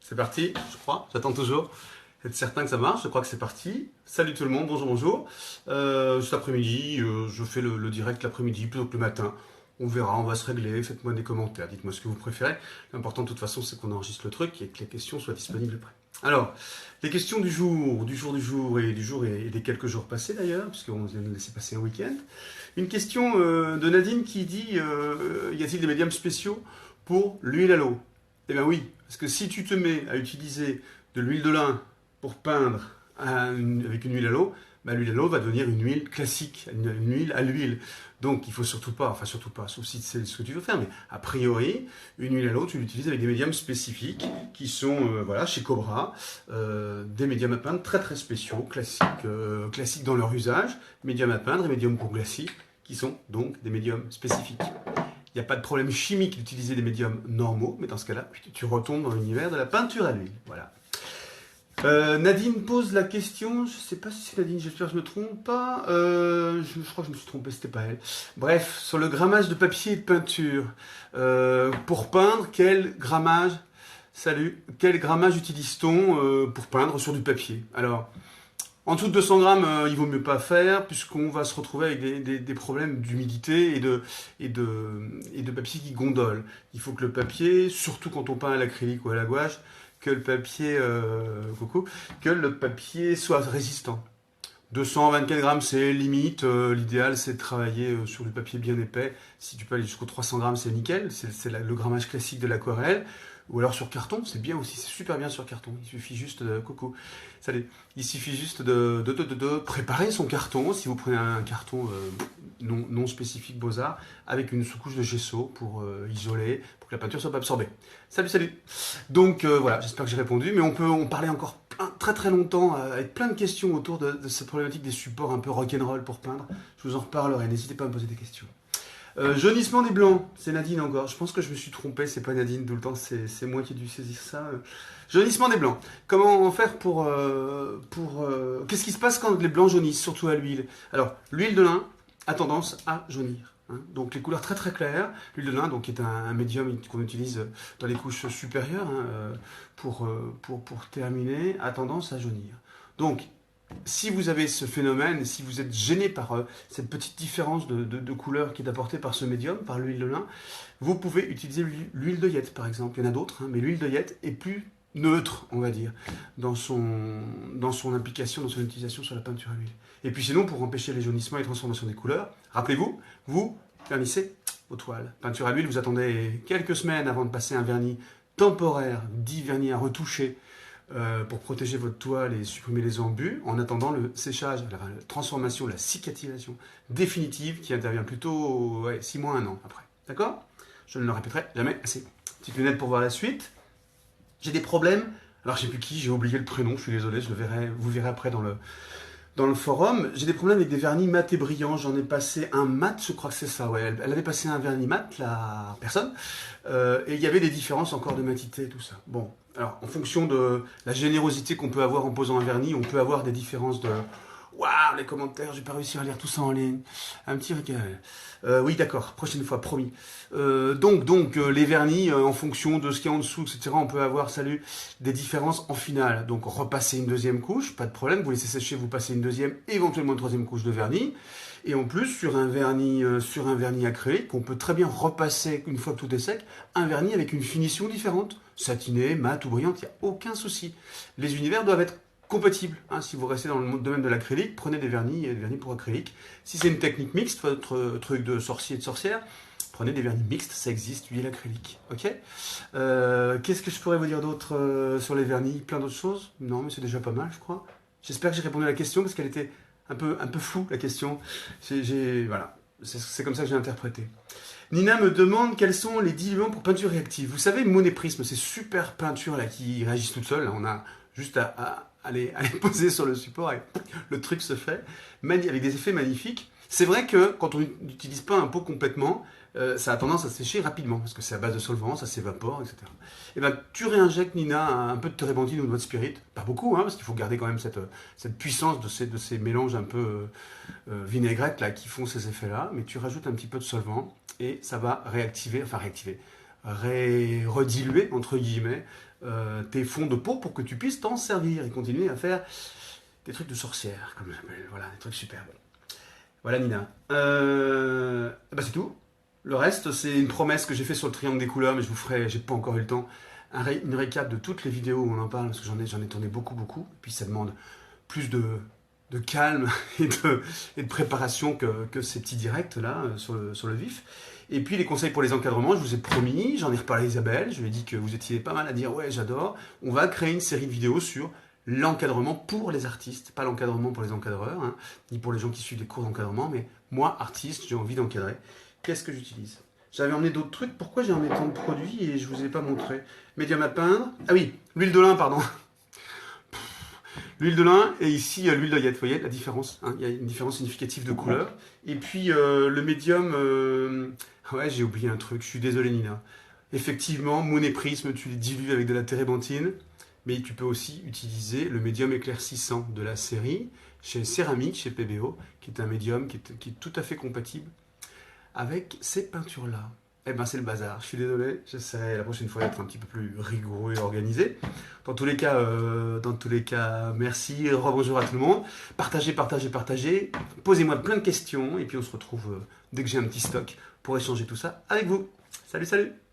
C'est parti, je crois. J'attends toujours. Être certain que ça marche. Je crois que c'est parti. Salut tout le monde, bonjour, bonjour. Cet après-midi, je fais le direct l'après-midi plutôt que le matin. On verra, on va se régler. Faites-moi des commentaires. Dites-moi ce que vous préférez. L'important de toute façon, c'est qu'on enregistre le truc et que les questions soient disponibles après. Alors, les questions du jour et des quelques jours passés d'ailleurs, puisqu'on vient de laisser passer un week-end. Une question de Nadine qui dit y a-t-il des médiums spéciaux pour l'huile à l'eau? Eh bien oui, parce que si tu te mets à utiliser de l'huile de lin pour peindre avec une huile à l'eau, bah, l'huile à l'eau va devenir une huile classique, une huile à l'huile. Donc il faut surtout pas, sauf si c'est ce que tu veux faire, mais a priori, une huile à l'eau, tu l'utilises avec des médiums spécifiques qui sont, voilà, chez Cobra, des médiums à peindre très très spéciaux, classiques dans leur usage, médiums à peindre et médiums pour glacis, qui sont donc des médiums spécifiques. Il n'y a pas de problème chimique d'utiliser des médiums normaux, mais dans ce cas-là, tu retombes dans l'univers de la peinture à l'huile. Voilà. Nadine pose la question, je ne sais pas si c'est Nadine, j'espère que je ne me trompe pas. Je crois que je me suis trompé, c'était pas elle. Bref, sur le grammage de papier et de peinture. Pour peindre, quel grammage utilise-t-on pour peindre sur du papier? Alors, en dessous de 200 grammes, il vaut mieux pas faire, puisqu'on va se retrouver avec des problèmes d'humidité et de papier qui gondole. Il faut que le papier, surtout quand on peint à l'acrylique ou à la gouache, que le papier soit résistant. 224 grammes, c'est limite. L'idéal, c'est de travailler sur du papier bien épais. Si tu peux aller jusqu'aux 300 grammes, c'est nickel. C'est le grammage classique de l'aquarelle. Ou alors sur carton, c'est bien aussi, c'est super bien sur carton. Il suffit juste de préparer son carton. Si vous prenez un carton non spécifique Beaux-Arts, avec une sous-couche de gesso pour isoler, pour que la peinture soit pas absorbée. Salut. Donc voilà, j'espère que j'ai répondu, mais on parlait encore très très longtemps avec plein de questions autour de cette problématique des supports un peu rock'n'roll pour peindre. Je vous en reparlerai, n'hésitez pas à me poser des questions. Jaunissement des blancs, c'est Nadine encore. Je pense que je me suis trompé, c'est pas Nadine tout le temps, c'est moi qui ai dû saisir ça. Jaunissement des blancs. Comment faire pour qu'est-ce qui se passe quand les blancs jaunissent, surtout à l'huile? Alors, l'huile de lin a tendance à jaunir. Donc les couleurs très très claires, l'huile de lin donc est un médium qu'on utilise dans les couches supérieures pour terminer, a tendance à jaunir. Donc si vous avez ce phénomène, si vous êtes gêné par cette petite différence de couleur qui est apportée par ce médium, par l'huile de lin, vous pouvez utiliser l'huile d'œillette par exemple. Il y en a d'autres, mais l'huile d'œillette est plus neutre, on va dire, dans son application, dans son utilisation sur la peinture à l'huile. Et puis sinon, pour empêcher les jaunissements et les transformations des couleurs, rappelez-vous, vous vernissez vos toiles. Peinture à l'huile, vous attendez quelques semaines avant de passer un vernis temporaire, dit vernis à retoucher, pour protéger votre toile et supprimer les embûts, en attendant le séchage, la transformation, la cicatisation définitive qui intervient plutôt 6 mois, 1 an après. D'accord? Je ne le répéterai jamais assez. Petite lunette pour voir la suite. J'ai des problèmes. Alors, je ne sais plus qui, j'ai oublié le prénom, je suis désolé, vous verrez après dans le forum. J'ai des problèmes avec des vernis mat et brillants. J'en ai passé un mat, je crois que c'est ça. Ouais. Elle avait passé un vernis mat, la personne, et il y avait des différences encore de matité, tout ça. Bon, alors en fonction de la générosité qu'on peut avoir en posant un vernis, on peut avoir des différences de... Waouh, les commentaires, j'ai pas réussi à lire tout ça en ligne. Un petit régal. Oui, d'accord, prochaine fois, promis. Donc les vernis, en fonction de ce qu'il y a en dessous, etc., on peut avoir, des différences en finale. Donc, repasser une deuxième couche, pas de problème, vous laissez sécher, vous passez une deuxième, éventuellement une troisième couche de vernis. Et en plus, sur un vernis acrylique, on peut très bien repasser, une fois que tout est sec, un vernis avec une finition différente. Satiné, mat ou brillante, il n'y a aucun souci. Les univers doivent être compatible. Si vous restez dans le domaine de l'acrylique, prenez des vernis pour acrylique. Si c'est une technique mixte, votre truc de sorcier et de sorcière, prenez des vernis mixtes, ça existe, huile acrylique. Ok. Qu'est-ce que je pourrais vous dire d'autre sur les vernis? Plein d'autres choses? Non, mais c'est déjà pas mal, je crois. J'espère que j'ai répondu à la question parce qu'elle était un peu floue, la question. Voilà. C'est comme ça que j'ai interprété. Nina me demande quels sont les diluants pour peinture réactive. Vous savez, Monet Prisme, ces super peintures là qui réagissent toutes seules. Là, on a juste à les poser sur le support et le truc se fait, avec des effets magnifiques. C'est vrai que quand on n'utilise pas un pot complètement, ça a tendance à sécher rapidement, parce que c'est à base de solvant, ça s'évapore, etc. Et ben, tu réinjectes, Nina, un peu de térébenthine ou de votre spirit, pas beaucoup, parce qu'il faut garder quand même cette puissance de ces mélanges un peu vinaigrettes là, qui font ces effets-là, mais tu rajoutes un petit peu de solvant, et ça va réactiver, rediluer, entre guillemets, tes fonds de peau pour que tu puisses t'en servir et continuer à faire des trucs de sorcière, comme j'appelle, voilà, des trucs superbes. Voilà Nina. Bah c'est tout. Le reste, c'est une promesse que j'ai fait sur le triangle des couleurs, mais je vous ferai, j'ai pas encore eu le temps, une récap de toutes les vidéos où on en parle, parce que j'en ai tourné beaucoup, beaucoup. Et puis ça demande plus de calme et de préparation que ces petits directs là, sur le vif. Et puis les conseils pour les encadrements, je vous ai promis, j'en ai reparlé à Isabelle, je lui ai dit que vous étiez pas mal à dire ouais j'adore. On va créer une série de vidéos sur l'encadrement pour les artistes, pas l'encadrement pour les encadreurs, hein, ni pour les gens qui suivent des cours d'encadrement, mais moi, artiste, j'ai envie d'encadrer. Qu'est-ce que j'utilise? J'avais emmené d'autres trucs, pourquoi j'ai emmené tant de produits et je vous ai pas montré? Médium à peindre, ah oui, l'huile de lin, pardon. L'huile de lin et ici l'huile d'oeillette, vous voyez la différence, hein, il y a une différence significative de couleur. Et puis le médium, ouais j'ai oublié un truc, je suis désolé Nina. Effectivement, Moon et Prisme, tu les dilues avec de la térébenthine, mais tu peux aussi utiliser le médium éclaircissant de la série, chez Céramique, chez PBO, qui est un médium qui est tout à fait compatible avec ces peintures-là. Eh ben c'est le bazar, je suis désolé, j'essaierai la prochaine fois d'être un petit peu plus rigoureux et organisé. Dans tous les cas, merci, rebonjour à tout le monde. Partagez, partagez, partagez. Posez-moi plein de questions et puis on se retrouve dès que j'ai un petit stock pour échanger tout ça avec vous. Salut, salut!